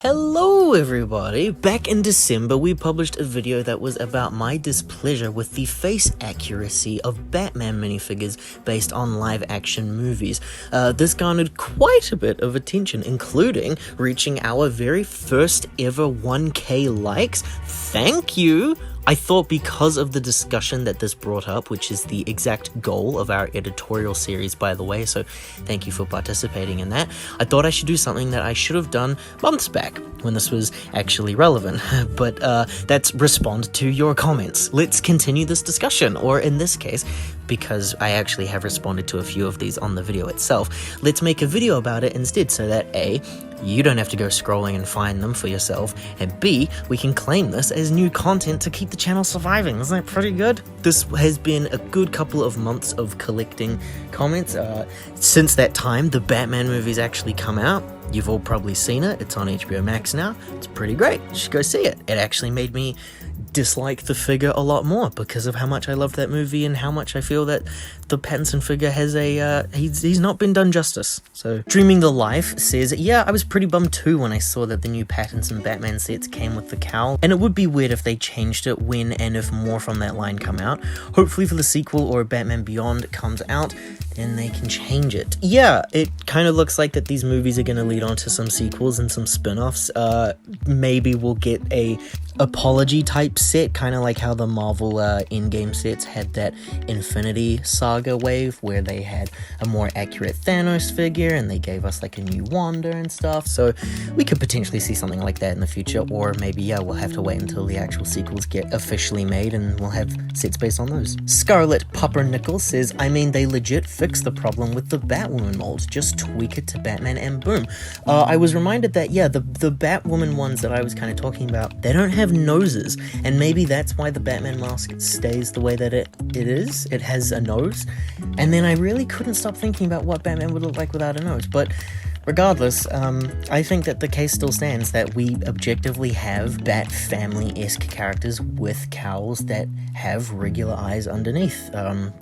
Hello everybody! Back in December we published a video that was about my displeasure with the face accuracy of Batman minifigures based on live action movies. This garnered quite a bit of attention, including reaching our very first ever 1K likes. Thank you! I thought because of the discussion that this brought up, which is the exact goal of our editorial series by the way, so thank you for participating in that, I thought I should do something that I should have done months back when this was actually relevant, but that's respond to your comments. Let's continue this discussion, or in this case, because I actually have responded to a few of these on the video itself, let's make a video about it instead so that A, you don't have to go scrolling and find them for yourself, and B, we can claim this as new content to keep the channel surviving. Isn't that pretty good? This has been a good couple of months of collecting comments. Since that time, the Batman movie's actually come out. You've all probably seen it. It's on HBO Max now. It's pretty great. You should go see it. It actually made me dislike the figure a lot more because of how much I loved that movie and how much I feel that the Pattinson figure has a, he's not been done justice. So, Dreaming the Life says, yeah, I was pretty bummed too when I saw that the new Pattinson Batman sets came with the cowl, and it would be weird if they changed it when and if more from that line come out. Hopefully for the sequel or Batman Beyond comes out, then they can change it. Yeah, it kind of looks like that these movies are going to lead on to some sequels and some spin-offs. Maybe we'll get a apology type set, kind of like how the Marvel Endgame sets had that Infinity Saga wave where they had a more accurate Thanos figure and they gave us like a new Wanda and stuff. So we could potentially see something like that in the future, or maybe yeah, we'll have to wait until the actual sequels get officially made and we'll have sets based on those. Scarlet Puppernickel says, I mean, they legit fixed the problem with the Batwoman molds, just tweak it to Batman and boom. I was reminded that yeah, the Batwoman ones that I was kind of talking about, they don't have noses, and maybe that's why the Batman mask stays the way that it is. It has a nose, and then I really couldn't stop thinking about what Batman would look like without a nose. But regardless, I think that the case still stands that we objectively have Bat family-esque characters with cowls that have regular eyes underneath.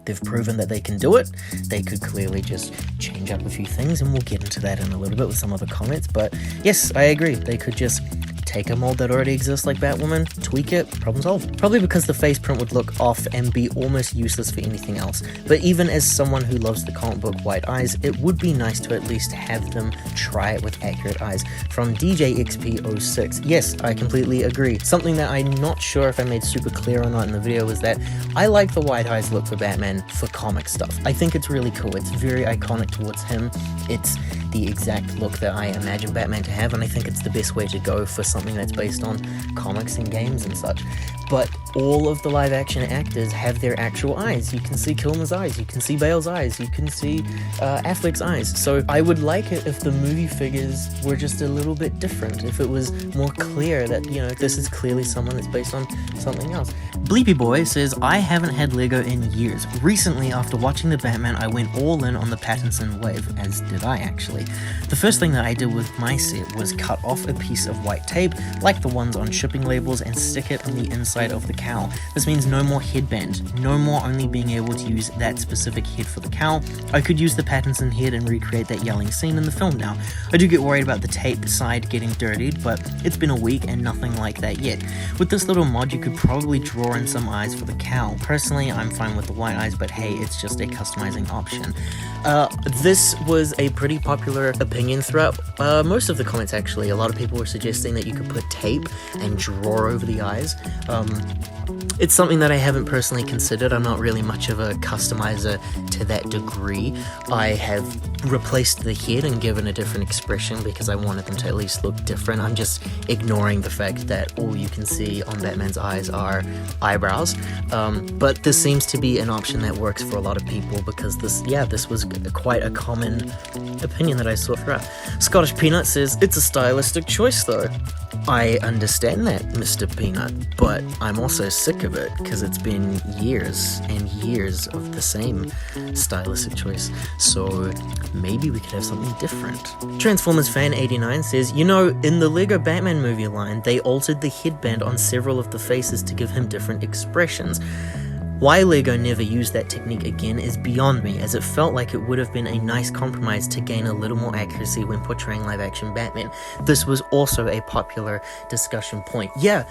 They've proven that they can do it. They could clearly just change up a few things, and we'll get into that in a little bit with some other comments. But yes, I agree. They could just take a mold that already exists like Batwoman, tweak it, problem solved. Probably because the face print would look off and be almost useless for anything else. But even as someone who loves the comic book White Eyes, it would be nice to at least have them try it with accurate eyes. From DJXP06, yes, I completely agree. Something that I'm not sure if I made super clear or not in the video was that I like the White Eyes look for Batman for comic stuff. I think it's really cool. It's very iconic towards him. It's the exact look that I imagine Batman to have, and I think it's the best way to go for something that's based on comics and games and such. But all of the live action actors have their actual eyes. You can see Kilmer's eyes, you can see Bale's eyes, you can see Affleck's eyes. So I would like it if the movie figures were just a little bit different, if it was more clear that, you know, this is clearly someone that's based on something else. Bleepy Boy says, I haven't had Lego in years. Recently, after watching the Batman, I went all in on the Pattinson wave, as did I actually. The first thing that I did with my set was cut off a piece of white tape, like the ones on shipping labels, and stick it on the inside of the cowl. This means no more headband, no more only being able to use that specific head for the cowl. I could use the Pattinson head and recreate that yelling scene in the film now. I do get worried about the tape side getting dirtied, but it's been a week and nothing like that yet. With this little mod, you could probably draw in some eyes for the cowl. Personally, I'm fine with the white eyes, but hey, it's just a customizing option. This was a pretty popular opinion throughout most of the comments actually. A lot of people were suggesting that you could put tape and draw over the eyes. It's something that I haven't personally considered. I'm not really much of a customizer to that degree. I have replaced the head and given a different expression because I wanted them to at least look different. I'm just ignoring the fact that all you can see on Batman's eyes are eyebrows. But this seems to be an option that works for a lot of people because this was quite a common opinion that I saw throughout. Scottish Peanut says, it's a stylistic choice though. I understand that, Mr. Peanut, but I'm also sick of it because it's been years and years of the same stylistic choice, so maybe we could have something different. Transformers Fan 89 says, you know, in the Lego Batman movie line, they altered the headband on several of the faces to give him different expressions. Why LEGO never used that technique again is beyond me, as it felt like it would have been a nice compromise to gain a little more accuracy when portraying live-action Batman. This was also a popular discussion point. Yeah,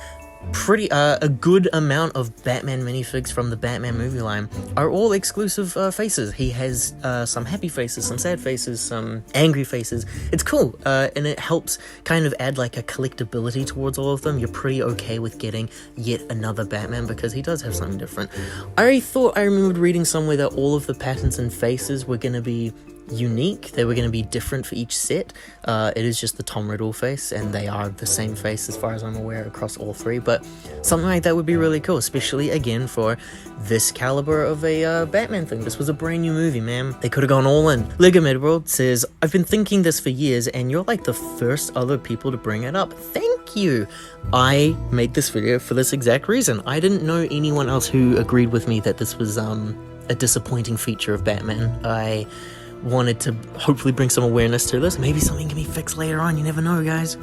a good amount of Batman minifigs from the Batman movie line are all exclusive faces. He has some happy faces, some sad faces, some angry faces. It's cool, and it helps kind of add like a collectability towards all of them. You're pretty okay with getting yet another Batman because he does have something different. I remembered reading somewhere that all of the patterns and faces were going to be unique. They were going to be different for each set. It is just the Tom Riddle face, and they are the same face as far as I'm aware across all three, but something like that would be really cool, especially again for this caliber of a Batman thing. This was a brand new movie, man. They could have gone all in. Lego Midworld says, I've been thinking this for years, and you're like the first other people to bring it up. Thank you. I made this video for this exact reason. I didn't know anyone else who agreed with me that this was a disappointing feature of Batman. I wanted to hopefully bring some awareness to this. Maybe something can be fixed later on, you never know, guys.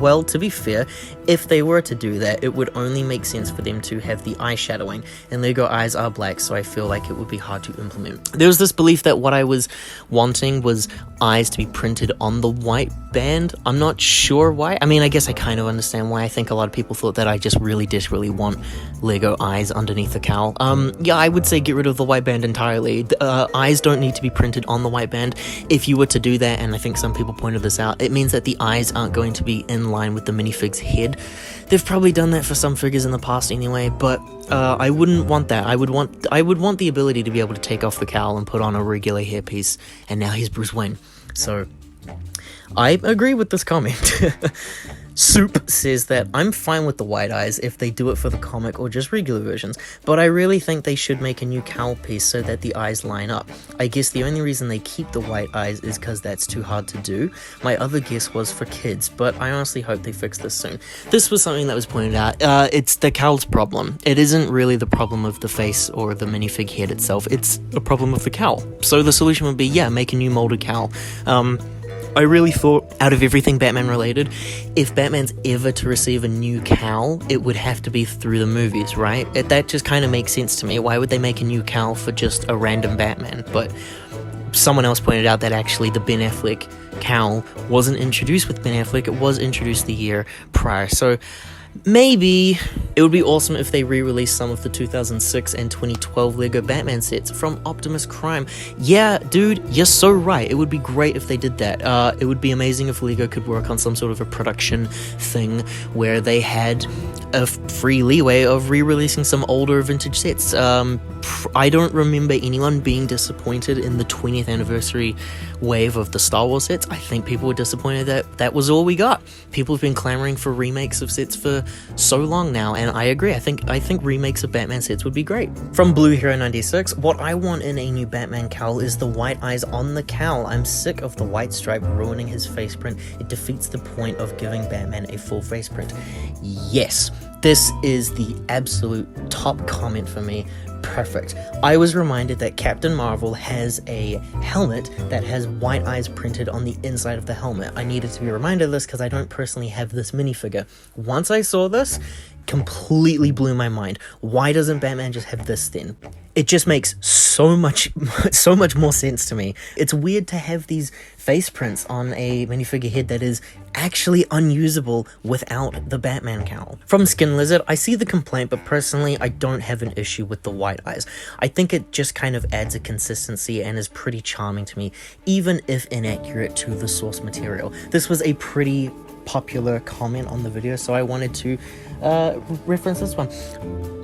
Well, to be fair, if they were to do that, it would only make sense for them to have the eye shadowing, and Lego eyes are black, so I feel like it would be hard to implement. There was this belief that what I was wanting was eyes to be printed on the white band. I'm not sure why. I mean, I guess I kind of understand why. I think a lot of people thought that I just really desperately want Lego eyes underneath the cowl. Yeah, I would say get rid of the white band entirely. Eyes don't need to be printed on the white band. If you were to do that, and I think some people pointed this out, it means that the eyes aren't going to be in line with the minifig's head. They've probably done that for some figures in the past anyway, but I wouldn't want that. I would want the ability to be able to take off the cowl and put on a regular hairpiece, and now he's Bruce Wayne. So I agree with this comment. Soup says that I'm fine with the white eyes if they do it for the comic or just regular versions, but I really think they should make a new cowl piece so that the eyes line up. I guess the only reason they keep the white eyes is because that's too hard to do. My other guess was for kids, but I honestly hope they fix this soon. This was something that was pointed out. It's the cowl's problem. It isn't really the problem of the face or the minifig head itself, it's a problem of the cowl. So the solution would be, yeah, make a new molded cowl. I really thought, out of everything Batman related, if Batman's ever to receive a new cowl, it would have to be through the movies, right? That just kind of makes sense to me. Why would they make a new cowl for just a random Batman? But someone else pointed out that actually the Ben Affleck cowl wasn't introduced with Ben Affleck, it was introduced the year prior. So maybe it would be awesome if they re-released some of the 2006 and 2012 Lego Batman sets from Optimus Prime. Yeah, dude, you're so right. It would be great if they did that. It would be amazing if Lego could work on some sort of a production thing where they had a free leeway of re-releasing some older vintage sets. I don't remember anyone being disappointed in the 20th anniversary wave of the Star Wars sets. I think people were disappointed that that was all we got. People have been clamoring for remakes of sets for so long now, and I agree. I think remakes of Batman sets would be great. From Blue Hero 96, what I want in a new Batman cowl is the white eyes on the cowl. I'm sick of the white stripe ruining his face print. It defeats the point of giving Batman a full face print. Yes, this is the absolute top comment for me. Perfect. I was reminded that Captain Marvel has a helmet that has white eyes printed on the inside of the helmet. I needed to be reminded of this because I don't personally have this minifigure. Once I saw this, completely blew my mind. Why doesn't Batman just have this then? It just makes so much more sense to me. It's weird to have these face prints on a minifigure head that is actually unusable without the Batman cowl. From Skin Lizard, I see the complaint, but personally, I don't have an issue with the white eyes. I think it just kind of adds a consistency and is pretty charming to me, even if inaccurate to the source material. This was a pretty popular comment on the video, so I wanted to reference this one.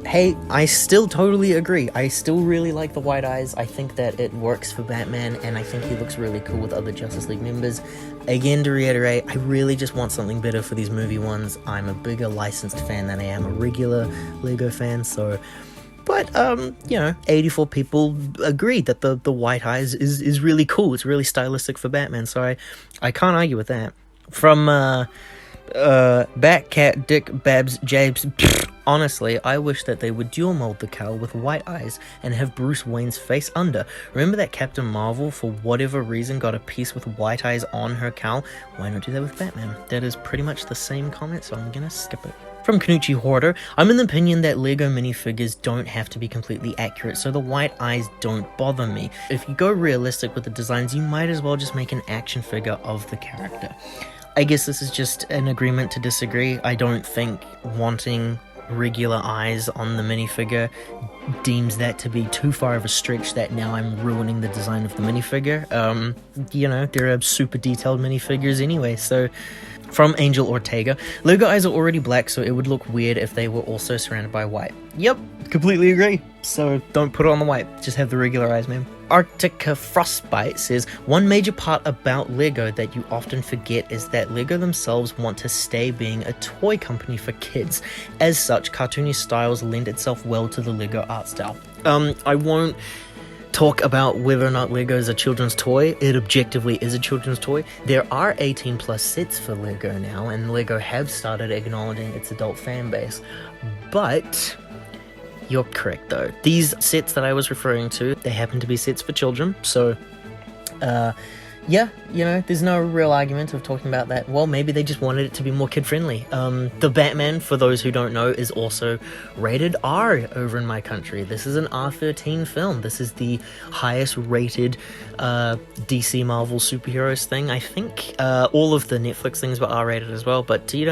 Hey, I still totally agree. I still really like the white eyes. I think that it works for Batman, and I think he looks really cool with other Justice League members. Again, to reiterate, I really just want something better for these movie ones. I'm a bigger licensed fan than I am a regular Lego fan, so... But, 84 people agreed that the white eyes is really cool. It's really stylistic for Batman, so I can't argue with that. From Bat, Cat, Dick, Babs, Jabes. Honestly, I wish that they would dual mold the cowl with white eyes and have Bruce Wayne's face under. Remember that Captain Marvel, for whatever reason, got a piece with white eyes on her cowl? Why not do that with Batman? That is pretty much the same comment, so I'm gonna skip it. From Kanuchi Hoarder, I'm in the opinion that LEGO minifigures don't have to be completely accurate, so the white eyes don't bother me. If you go realistic with the designs, you might as well just make an action figure of the character. I guess this is just an agreement to disagree. I don't think wanting regular eyes on the minifigure deems that to be too far of a stretch that now I'm ruining the design of the minifigure. You know, they're super detailed minifigures anyway, so... From Angel Ortega, LEGO eyes are already black, so it would look weird if they were also surrounded by white. Yep, completely agree. So don't put it on the white, just have the regular eyes, man. Arctica Frostbite says, one major part about LEGO that you often forget is that LEGO themselves want to stay being a toy company for kids. As such, cartoony styles lend itself well to the LEGO art style. I won't talk about whether or not LEGO is a children's toy. It objectively is a children's toy. There are 18 plus sets for LEGO now, and LEGO have started acknowledging its adult fan base. But you're correct though. These sets that I was referring to, they happen to be sets for children, so yeah, you know, there's no real argument of talking about that. Well, maybe they just wanted it to be more kid-friendly. The Batman, for those who don't know, is also rated R over in my country. This is an R13 film. This is the highest rated DC Marvel superheroes thing. I think all of the Netflix things were R-rated as well, but you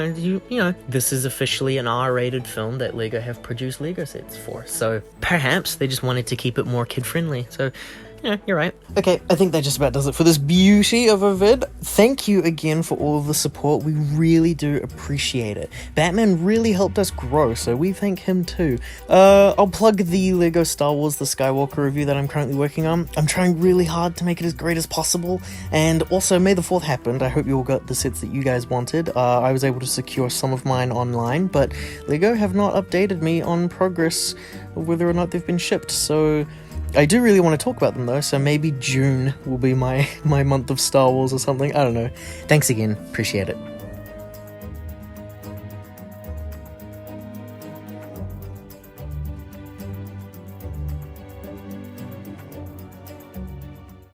know, this is officially an R-rated film that LEGO have produced LEGO sets for. So perhaps they just wanted to keep it more kid-friendly. So yeah, you're right. Okay, I think that just about does it for this beauty of a vid. Thank you again for all of the support. We really do appreciate it. Batman really helped us grow, so we thank him too. I'll plug the LEGO Star Wars The Skywalker review that I'm currently working on. I'm trying really hard to make it as great as possible, and also May the 4th happened. I hope you all got the sets that you guys wanted. I was able to secure some of mine online, but LEGO have not updated me on progress of whether or not they've been shipped, so... I do really want to talk about them though, so maybe June will be my month of Star Wars or something. I don't know. Thanks again. Appreciate it.